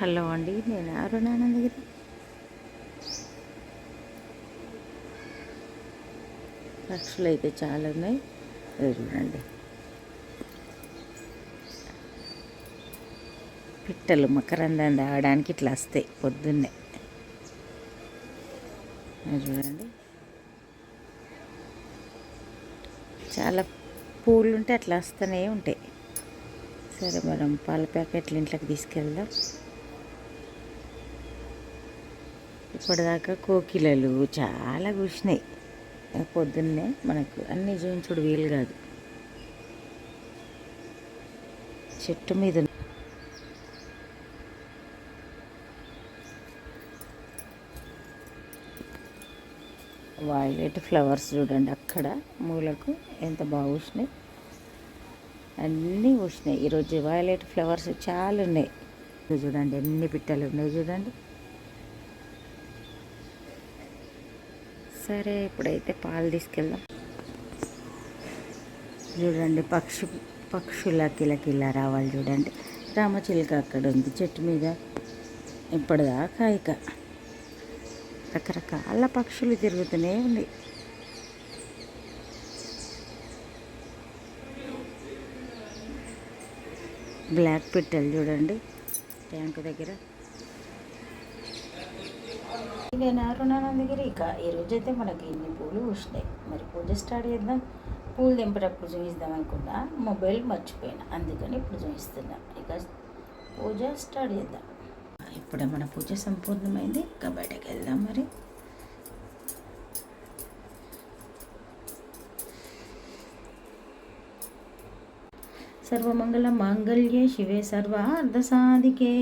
Hello అండి, నేను అరుణానందగిరి. పక్షులు అయితే చాలా ఉన్నాయి. చూడండి, పిట్టలు మకరందం తాగడానికి ఇట్లా వస్తాయి పొద్దున్నే. చూడండి, చాలా పూలు ఉంటే అట్లా వస్తూనే ఉంటాయి. సరే, మనం పాల ప్యాకెట్లు ఇంట్లోకి తీసుకెళ్దాం. ఇప్పటిదాకా కోకిలలు చాలా కూర్చున్నాయి. పొద్దున్నే మనకు అన్నీ చూపించుడు వీలు కాదు. చెట్టు మీద వైలెట్ ఫ్లవర్స్ చూడండి, అక్కడ మూలకు ఎంత బాగా పూసినాయి. అన్నీ పూసినాయి ఈరోజు. వైలెట్ ఫ్లవర్స్ చాలా ఉన్నాయి. చూడండి ఎన్ని పిట్టలు ఉన్నాయి చూడండి. సరే, ఇప్పుడైతే పాలు తీసుకెళ్దాం. చూడండి, పక్షుల కిలకిలా రావాలి చూడండి. రామచిలుక అక్కడ ఉంది చెట్టు మీద. ఇప్పటిదాకా ఇక రకరకాల పక్షులు తిరుగుతూనే ఉన్నాయి. బ్లాక్ పిట్టలు చూడండి ట్యాంకు దగ్గర. నేను అరుణానందగిరి. ఇక ఈరోజైతే మనకి ఇన్ని పూలు పూసినాయి. మరి పూజ స్టార్ట్ చేద్దాం. పూలు దింపేటప్పుడు చూపిద్దాం అనుకున్నా, మొబైల్ మర్చిపోయినా, అందుకని ఇప్పుడు చూపిస్తున్నా. ఇక పూజ స్టార్ట్ చేద్దాం. ఇప్పుడే మన పూజ సంపూర్ణమైంది. ఇక బయటకు వెళ్దాం. మరి సర్వమంగళ మాంగళ్యే శివే సర్వార్ధసాధికే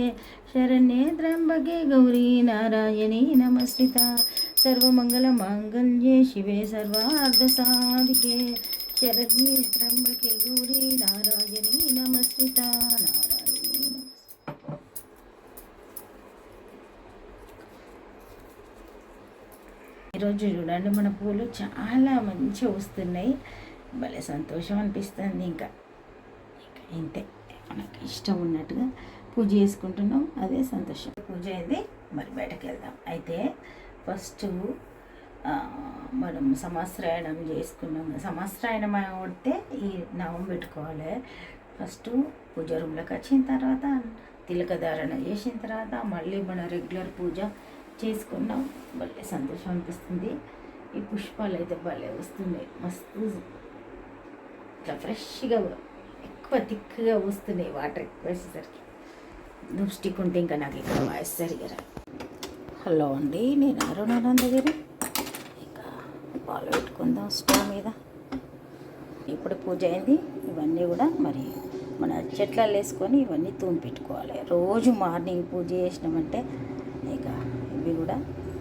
శరణ్యే త్ర్యంబకే గౌరీ నారాయణీ నమస్కృత. సర్వమంగళ మాంగళ్యే శివే సర్వార్ధసాధికే శరణ్యే త్ర్యంబకే గౌరీ నారాయణీ నమస్కృత. ఈరోజు చూడండి, మన పూలు చాలా మంచిగా వస్తున్నాయి. భలే సంతోషం అనిపిస్తుంది. ఇంకా ఇంతే, మనకి ఇష్టం ఉన్నట్టుగా పూజ చేసుకుంటున్నాం, అదే సంతోషం. పూజ అయింది, మరి బయటకు వెళ్దాం. అయితే ఫస్ట్ మనం సంవత్సరాయణం చేసుకున్నాం. సంవత్సరాయణం కొడితే ఈ నవం పెట్టుకోవాలి. ఫస్ట్ పూజ రూమ్లోకి వచ్చిన తర్వాత తిలకధారణ చేసిన తర్వాత మళ్ళీ మన రెగ్యులర్ పూజ చేసుకున్నాం. భలే సంతోషం అనిపిస్తుంది. ఈ పుష్పాలు అయితే భలే వస్తున్నాయి, మస్తు ఇట్లా ఫ్రెష్గా ఎక్కువ థిక్గా వస్తున్నాయి. వాటర్ ఎక్కువ వేసేసరికి నువ్వు స్టిక్ ఉంటే ఇంకా నాకు ఇక్కడ వాయిస్ సరిగా రా. హలో అండి, నేను అరుణానందగిరి. ఇక పాలు పెట్టుకుందాం స్టవ్ మీద. ఇప్పుడు పూజ అయింది. ఇవన్నీ కూడా మరి మన చెట్లలో వేసుకొని ఇవన్నీ తూమి పెట్టుకోవాలి. రోజు మార్నింగ్ పూజ చేసినామంటే ఇక ఇవి కూడా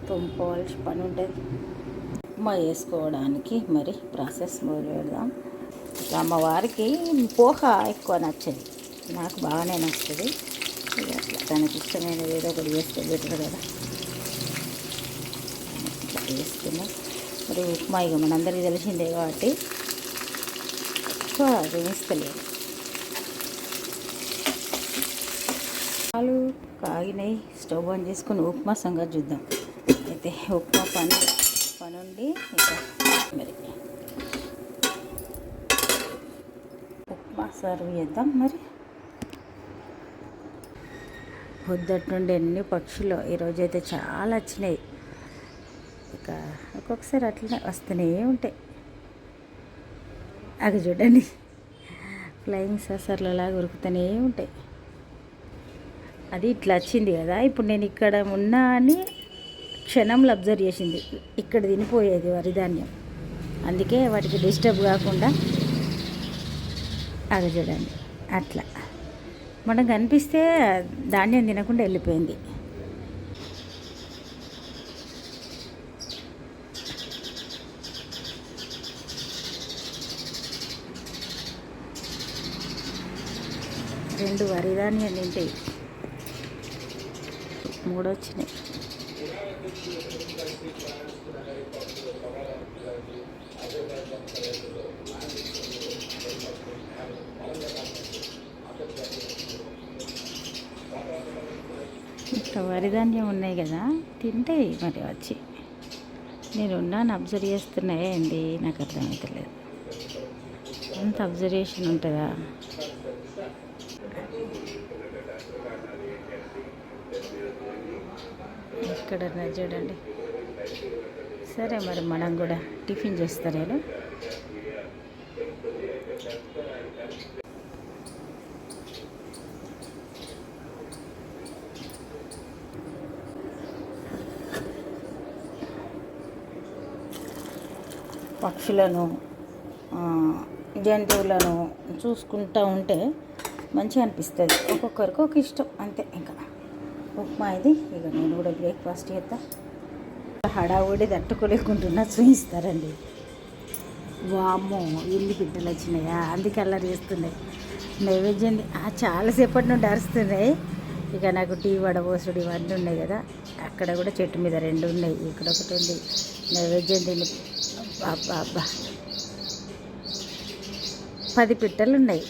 తుమ్ముకోవాల్సిన పని ఉంటుంది. ఉప్మా వేసుకోవడానికి మరి ప్రాసెస్ మొదలు పెడదాం. అమ్మవారికి పోహ ఎక్కువ నచ్చదు, నాకు బాగానే నచ్చుతుంది. అట్లా తనకి ఇష్టమైనది ఏదో ఒకటి చేస్తే బెటర్ కదా, ఇట్లా వేసుకున్నాం. మరి ఉప్మా ఇక మనందరికీ తెలిసిందే కాబట్టి ఎక్కువ వేస్తలేదు. పాలు కాగినాయి, స్టవ్ ఆన్ చేసుకుని ఉప్మా సంగతి చూద్దాం. అయితే ఉప్మా పనుండి ఇక మరి ఉప్మా సర్వ్ చేద్దాం. మరి పొద్దుటి నుండి ఎన్ని పక్షులు ఈరోజైతే చాలా వచ్చినాయి. ఇక ఒక్కొక్కసారి అట్లనే వస్తూనే ఉంటాయి. అది చూడండి, ఫ్లయింగ్ ససర్లలాగా ఉరుకుతూనే ఉంటాయి. అది ఇట్లా వచ్చింది కదా, ఇప్పుడు నేను ఇక్కడ ఉన్నా అని క్షణంలో అబ్జర్వ్ చేసింది. ఇక్కడ తినిపోయేది వరిధాన్యం, అందుకే వాటికి డిస్టర్బ్ కాకుండా. అది చూడండి, అట్లా మనకు కనిపిస్తే ధాన్యం తినకుండా వెళ్ళిపోయింది. రెండు వరిధాన్యం తింటాయి, 3 వచ్చినాయి. వరిధాన్యం ఉన్నాయి కదా, తింటాయి మరి వచ్చి. నేను ఉన్నాను అబ్జర్వ్ చేస్తున్నాయే అండి, నాకు అర్థమవుతలేదు. అంత అబ్జర్వేషన్ ఉంటుందా? ఇక్కడ చూడండి. సరే మరి మనం కూడా టిఫిన్ చేస్తా నేను. పక్షులను జంతువులను చూసుకుంటూ ఉంటే మంచిగా అనిపిస్తుంది. ఒక్కొక్కరికి ఒక ఇష్టం అంతే. ఇంకా ఉప్మా ఇది. ఇక నేను కూడా బ్రేక్ఫాస్ట్ చేస్తా. హడావుడి తట్టుకోలేకుంటున్నా చూపిస్తారండి. వామ్మో ఇల్లు బిడ్డలు వచ్చినాయా, అందుకే అల్లరి చేస్తున్నాయి. నైవేద్యం చాలాసేపటి నుండి అరుస్తున్నాయి. ఇక నాకు టీ వడబోసుడు ఇవన్నీ ఉన్నాయి కదా, అక్కడ కూడా చెట్టు మీద 2 ఉన్నాయి, ఇక్కడ ఒకటి ఉంది. నైవేద్యం తిని అబ్బా 10 పిట్టలు ఉన్నాయి.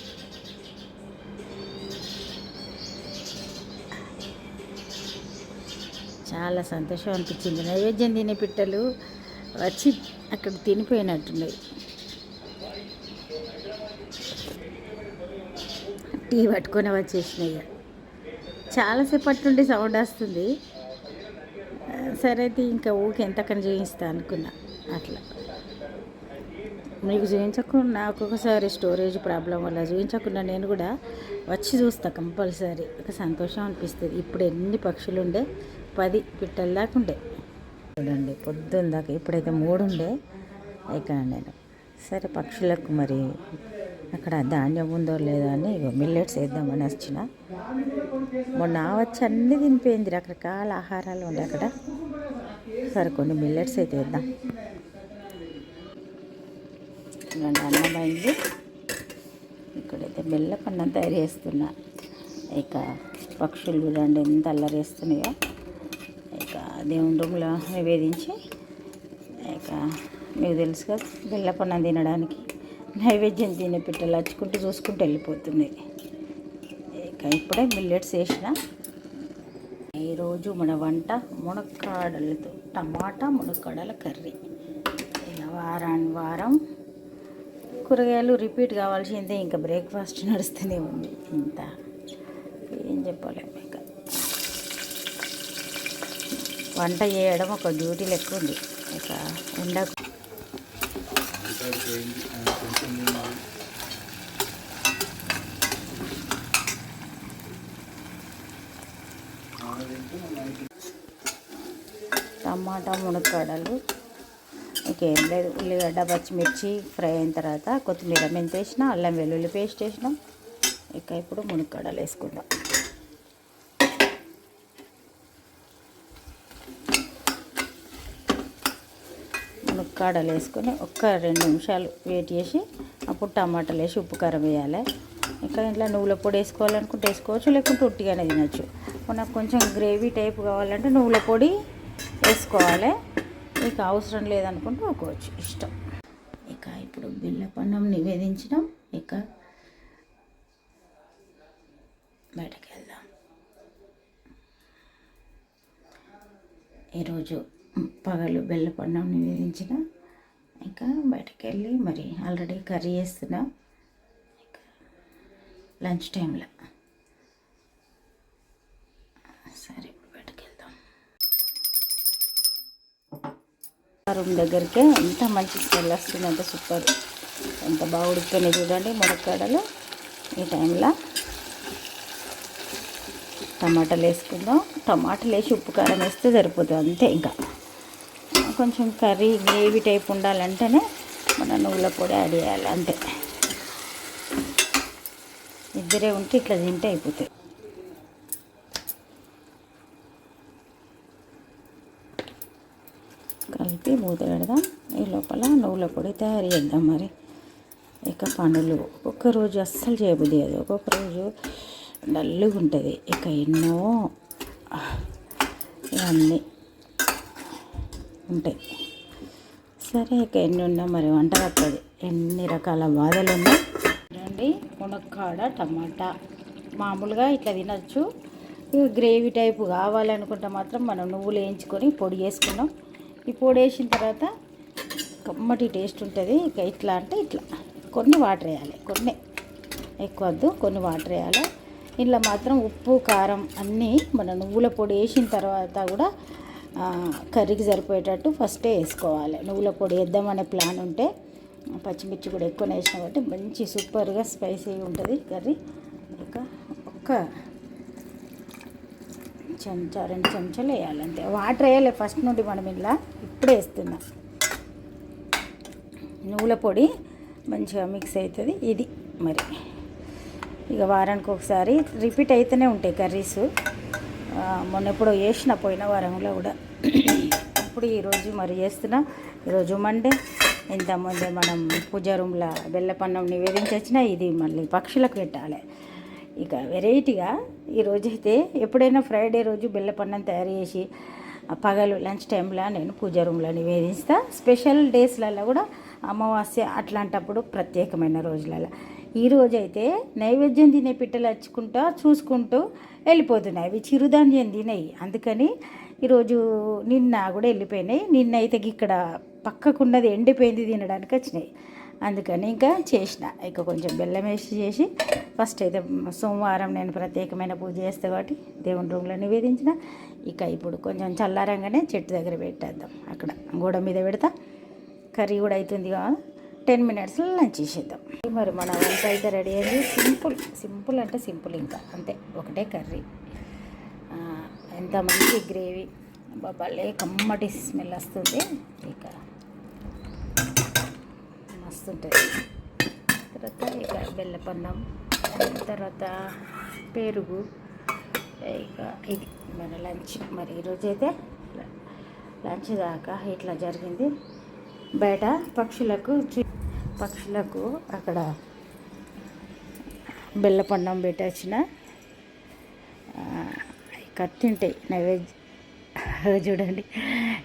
చాలా సంతోషం అనిపించింది. నైవేద్యం తినే పిట్టలు వచ్చి అక్కడ తినిపోయినట్టున్నాయి. టీ పట్టుకొని వచ్చేసినాయి. చాలాసేపటి నుండి సౌండ్ వస్తుంది. సరే అయితే ఇంకా ఊకి ఎంతకని చూపిస్తా అనుకున్నా. అట్లా మీకు చూపించకుండా ఒక్కొక్కసారి స్టోరేజ్ ప్రాబ్లం వల్ల చూపించకుండా నేను కూడా వచ్చి చూస్తా కంపల్సరీ. ఒక సంతోషం అనిపిస్తుంది. ఇప్పుడు ఎన్ని పక్షులు ఉండే, 10 పిట్టల దాకా ఉండే చూడండి. పొద్దున్న దాకా ఇప్పుడైతే 3 ఉండే ఇక్కడ నేను. సరే పక్షులకు మరి అక్కడ ధాన్యం ఉందో లేదో అని మిల్లెట్స్ వేద్దామని వచ్చిన. మొన్న వచ్చి అన్నీ తినిపోయింది, రకరకాల ఆహారాలు ఉండే అక్కడ. సరే కొన్ని మిల్లెట్స్ అయితే వేద్దాం. అన్నం అయింది. ఇక్కడైతే బెల్లపన్నం తయారు చేస్తున్నా. ఇక పక్షులు చూడండి ఎంత అల్లరి చేస్తున్నాయో. ఇక దేవుని రూమ్లో నివేదించి ఇక మీకు తెలుసు కదా, బెల్లపన్నం తినడానికి నైవేద్యం తినే పిట్టలు వచ్చుకుంటూ చూసుకుంటూ వెళ్ళిపోతున్నాయి. ఇక ఇప్పుడే మిల్లెట్స్ వేసిన. ఈరోజు మన వంట మునక్కాడలతో టమాటా మునక్కాడల కర్రీ. ఇలా వారం కూరగాయలు రిపీట్ కావాల్సిందే. ఇంకా బ్రేక్ఫాస్ట్ నడుస్తూనే ఉంది. ఇంత ఏం చెప్పలేము. ఇంకా వంట చేయడం ఒక డ్యూటీ లెక్క ఉంది. ఇక ఉండకు టమాటా మునక్కాడలు. ఇంకేం లేదు, ఉల్లిగడ్డ పచ్చిమిర్చి ఫ్రై అయిన తర్వాత కొత్తిమీర మెంతి వేసిన, అల్లం వెల్లుల్లి పేస్ట్ వేసినాం. ఇక ఇప్పుడు మునక్కాడలు వేసుకుందాం. మునక్కాడలు వేసుకొని ఒక్క 2 నిమిషాలు వెయిట్ చేసి అప్పుడు టమాటాలు వేసి ఉప్పు కారం వేయాలి. ఇంకా ఇంట్లో నువ్వుల పొడి వేసుకోవాలనుకుంటే వేసుకోవచ్చు, లేకుంటే ఉట్టిగానే తినచ్చు. నాకు కొంచెం గ్రేవీ టైప్ కావాలంటే నువ్వుల పొడి వేసుకోవాలి. ఇక అవసరం లేదనుకుంటే ఒక్కోవచ్చు, ఇష్టం. ఇక ఇప్పుడు బెల్లపన్నం నివేదించడం. ఇక బయటకు వెళ్దాం. ఈరోజు పగలు బెల్లపన్నం నివేదించిన. ఇంకా బయటకు వెళ్ళి మరి ఆల్రెడీ కర్రీ చేస్తున్నా. ఇక లంచ్ టైంలో. సరే బయటకు వెళ్దాం. రూమ్ దగ్గరికే ఎంత మంచి స్మెల్ వస్తుంది, అంత సూపర్, ఎంత బాగా ఉడుకుతున్నాయి చూడండి మునక్కాడలు. ఈ టైంలో టమాటాలు వేసుకుందాం. టమాటాలు వేసి ఉప్పు కారం వేస్తే సరిపోతుంది అంతే. ఇంకా కొంచెం కర్రీ గ్రేవీ టైప్ ఉండాలంటేనే మన నువ్వుల పొడి యాడ్ చేయాలి అంతే. ఇద్దరే ఉంటే ఇట్లా తింటే అయిపోతాయి. కలిపి మూత పెడదాం. ఈ లోపల నువ్వుల పొడి తయారు చేద్దాం. మరి ఇక పనులు ఒక్కొక్క రోజు అస్సలు చేయబుద్ది అది, ఒక్కొక్క రోజు డల్లుగా ఉంటుంది. ఇక ఎన్నో ఇవన్నీ ఉంటాయి. సరే ఇక ఎన్ని ఉన్నా మరి వంట తప్పదు. ఎన్ని రకాల బాధలు ఉన్నాయి రండి. మునక్కాడ టమాటా మామూలుగా ఇట్లా తినచ్చు, గ్రేవీ టైపు కావాలనుకుంటే మాత్రం మనం నువ్వులు వేయించుకొని పొడి వేసుకున్నాం. ఈ పొడి వేసిన తర్వాత కమ్మటి టేస్ట్ ఉంటుంది. ఇక ఇట్లా అంటే ఇట్లా కొన్ని వాటర్ వేయాలి, కొన్ని ఎక్కువ వద్దు, కొన్ని వాటర్ వేయాలి. ఇందులో మాత్రం ఉప్పు కారం అన్నీ మన నువ్వుల పొడి వేసిన తర్వాత కూడా కర్రీకి సరిపోయేటట్టు ఫస్టే వేసుకోవాలి. నువ్వుల పొడి వేద్దామనే ప్లాన్ ఉంటే పచ్చిమిర్చి కూడా ఎక్కువ వేసిన కాబట్టి మంచి సూపర్గా స్పైసీగా ఉంటుంది కర్రీ. ఇక ఒక్క చెంచా 2 చెంచాలు వేయాలి అంతే. వాటర్ వేయాలి ఫస్ట్ నుండి, మనం ఇలా ఇప్పుడే వేస్తున్నాం. నువ్వుల పొడి మంచిగా మిక్స్ అవుతుంది. ఇది మరి ఇక వారానికి ఒకసారి రిపీట్ అయితేనే ఉంటాయి కర్రీస్. మొన్న ఎప్పుడో వేసిన పోయిన వారంలో కూడా, ఇప్పుడు ఈరోజు మరి చేస్తున్నా. ఈరోజు మండే. ఇంతకుముందే మనం పూజా రూమ్లో బెల్లపన్నం నివేదించొచ్చినా, ఇది మళ్ళీ పక్షులకు పెట్టాలి. ఇక వెరైటీగా ఈరోజైతే ఎప్పుడైనా ఫ్రైడే రోజు బెల్లపన్నం తయారు చేసి పగలు లంచ్ టైంలో నేను పూజా రూమ్లో నివేదిస్తా. స్పెషల్ డేస్లలో కూడా అమావాస్య అట్లాంటప్పుడు ప్రత్యేకమైన రోజులలో. ఈరోజైతే నైవేద్యం తినే పిట్టలు వచ్చుకుంటా చూసుకుంటూ వెళ్ళిపోతున్నాయి. అవి చిరుధాన్యం తినేవి, అందుకని ఈరోజు నిన్న కూడా వెళ్ళిపోయినాయి. నిన్న అయితే ఇక్కడ పక్కకున్నది ఎండిపోయింది తినడానికి వచ్చినాయి. అందుకని ఇంకా చేసిన, ఇక కొంచెం బెల్లం వేసి చేసి ఫస్ట్ అయితే సోమవారం నేను ప్రత్యేకమైన పూజ చేస్తాను కాబట్టి దేవుని రూమ్లో నివేదించిన. ఇక ఇప్పుడు కొంచెం చల్లారంగానే చెట్టు దగ్గర పెట్టేద్దాం, అక్కడ గోడ మీద పెడతా. కర్రీ కూడా అవుతుంది కదా, 10 మినిట్స్లో లంచ్ చేసేద్దాం. మరి మన వంట అయితే రెడీ అయింది. సింపుల్ అంటే సింపుల్, ఇంకా అంతే, ఒకటే కర్రీ. ఎంత మంచి గ్రేవీ, భలే కమ్మటి స్మెల్ వస్తుంది. ఇక మస్తు ఉంటుంది. తర్వాత ఇక బెల్లపన్నం, తర్వాత పెరుగు. ఇక ఇది మన లంచ్. మరి ఈరోజైతే లంచ్ దాకా ఇట్లా జరిగింది. బయట పక్షులకు అక్కడ బెల్లపన్నం పెట్టొచ్చిన కత్తింటాయి నైవేద్యం. చూడండి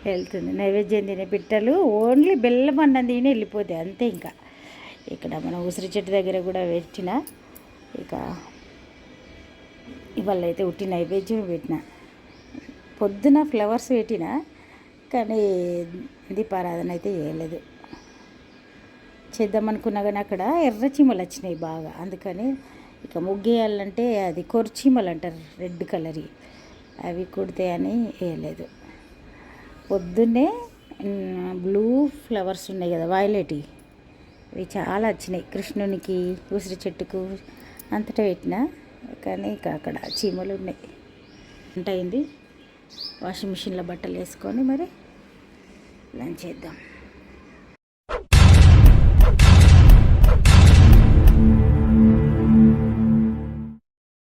వెళ్తుంది. నైవేద్యం తినే పిట్టలు ఓన్లీ బెల్లపన్నం తిని వెళ్ళిపోతాయి అంతే. ఇంకా ఇక్కడ మన ఉసిరి చెట్టు దగ్గర కూడా పెట్టిన. ఇక ఇవాళ అయితే ఉట్టి నైవేద్యం పెట్టిన. పొద్దున ఫ్లవర్స్ పెట్టిన, కానీ దీపారాధన అయితే చేయలేదు. చేద్దామనుకున్నా కానీ అక్కడ ఎర్ర చీమలు వచ్చినాయి బాగా, అందుకని ఇక ముగ్గేయాలంటే అది కొర్చీమలు అంటారు, రెడ్ కలర్, అవి కుడితాయని వేయలేదు. పొద్దున్నే బ్లూ ఫ్లవర్స్ ఉన్నాయి కదా, వైలెట్, ఇవి చాలా వచ్చినాయి. కృష్ణునికి, ఉసిరి చెట్టుకు అంతటా పెట్టిన, కానీ ఇక అక్కడ చీమలు ఉన్నాయి. వంట అయింది. వాషింగ్ మిషన్లో బట్టలు వేసుకొని మరి లంచ్ చేద్దాం.